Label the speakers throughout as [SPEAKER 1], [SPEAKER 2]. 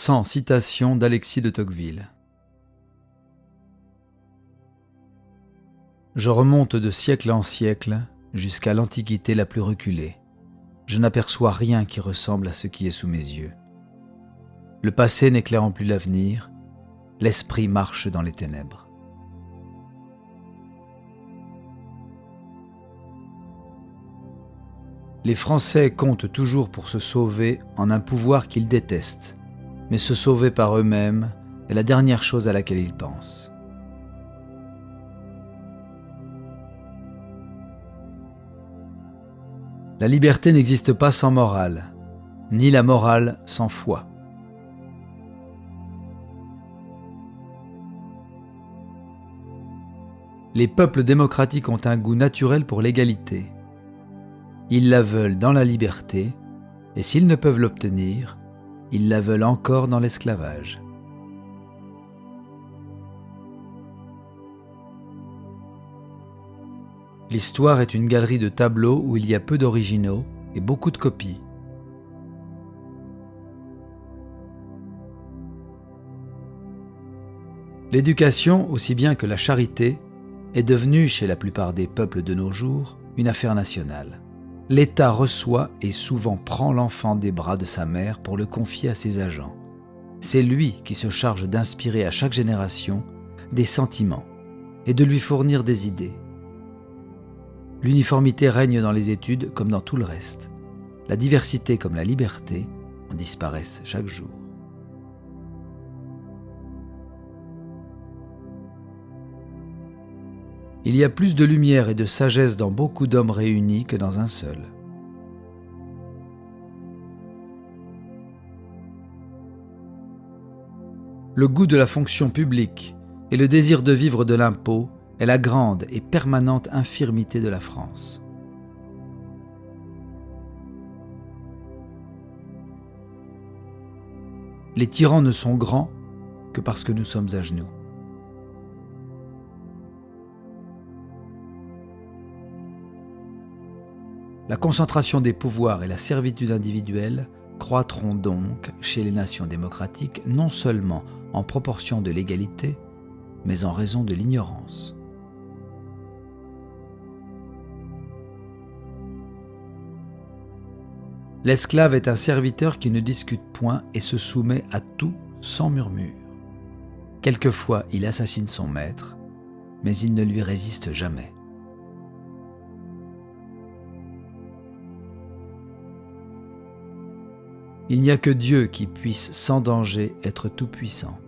[SPEAKER 1] 100 citations d'Alexis de Tocqueville. Je remonte de siècle en siècle jusqu'à l'Antiquité la plus reculée. Je n'aperçois rien qui ressemble à ce qui est sous mes yeux. Le passé n'éclairant plus l'avenir, l'esprit marche dans les ténèbres. Les Français comptent toujours pour se sauver en un pouvoir qu'ils détestent, mais se sauver par eux-mêmes est la dernière chose à laquelle ils pensent. La liberté n'existe pas sans morale, ni la morale sans foi. Les peuples démocratiques ont un goût naturel pour l'égalité. Ils la veulent dans la liberté, et s'ils ne peuvent l'obtenir, ils la veulent encore dans l'esclavage. L'histoire est une galerie de tableaux où il y a peu d'originaux et beaucoup de copies. L'éducation, aussi bien que la charité, est devenue, chez la plupart des peuples de nos jours, une affaire nationale. L'État reçoit et souvent prend l'enfant des bras de sa mère pour le confier à ses agents. C'est lui qui se charge d'inspirer à chaque génération des sentiments et de lui fournir des idées. L'uniformité règne dans les études comme dans tout le reste. La diversité comme la liberté en disparaissent chaque jour. Il y a plus de lumière et de sagesse dans beaucoup d'hommes réunis que dans un seul. Le goût de la fonction publique et le désir de vivre de l'impôt est la grande et permanente infirmité de la France. Les tyrans ne sont grands que parce que nous sommes à genoux. La concentration des pouvoirs et la servitude individuelle croîtront donc chez les nations démocratiques non seulement en proportion de l'égalité, mais en raison de l'ignorance. L'esclave est un serviteur qui ne discute point et se soumet à tout sans murmure. Quelquefois, il assassine son maître, mais il ne lui résiste jamais. Il n'y a que Dieu qui puisse sans danger être tout-puissant.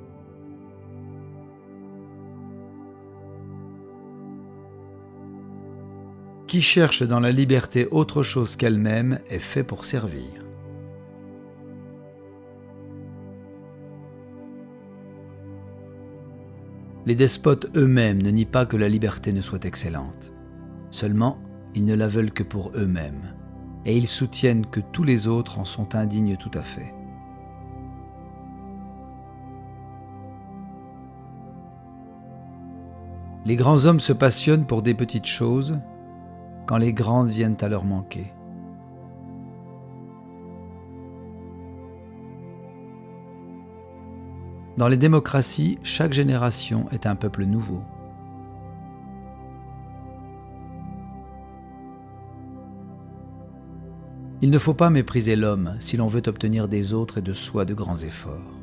[SPEAKER 1] Qui cherche dans la liberté autre chose qu'elle-même est fait pour servir. Les despotes eux-mêmes ne nient pas que la liberté ne soit excellente. Seulement, ils ne la veulent que pour eux-mêmes, et ils soutiennent que tous les autres en sont indignes tout à fait. Les grands hommes se passionnent pour des petites choses, quand les grandes viennent à leur manquer. Dans les démocraties, chaque génération est un peuple nouveau. Il ne faut pas mépriser l'homme si l'on veut obtenir des autres et de soi de grands efforts.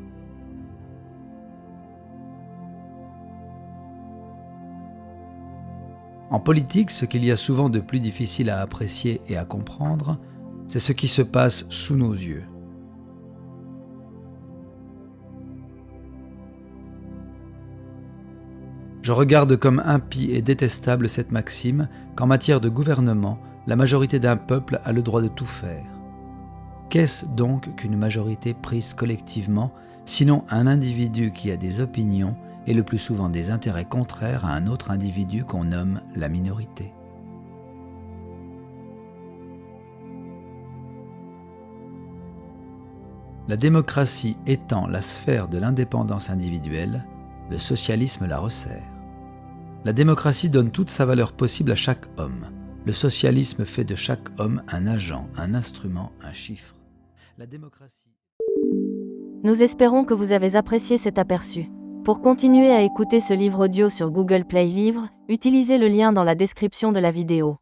[SPEAKER 1] En politique, ce qu'il y a souvent de plus difficile à apprécier et à comprendre, c'est ce qui se passe sous nos yeux. Je regarde comme impie et détestable cette maxime qu'en matière de gouvernement, la majorité d'un peuple a le droit de tout faire. Qu'est-ce donc qu'une majorité prise collectivement, sinon un individu qui a des opinions et le plus souvent des intérêts contraires à un autre individu qu'on nomme la minorité. La démocratie étant la sphère de l'indépendance individuelle, le socialisme la resserre. La démocratie donne toute sa valeur possible à chaque homme. Le socialisme fait de chaque homme un agent, un instrument, un chiffre. La démocratie...
[SPEAKER 2] Nous espérons que vous avez apprécié cet aperçu. Pour continuer à écouter ce livre audio sur Google Play Livres, utilisez le lien dans la description de la vidéo.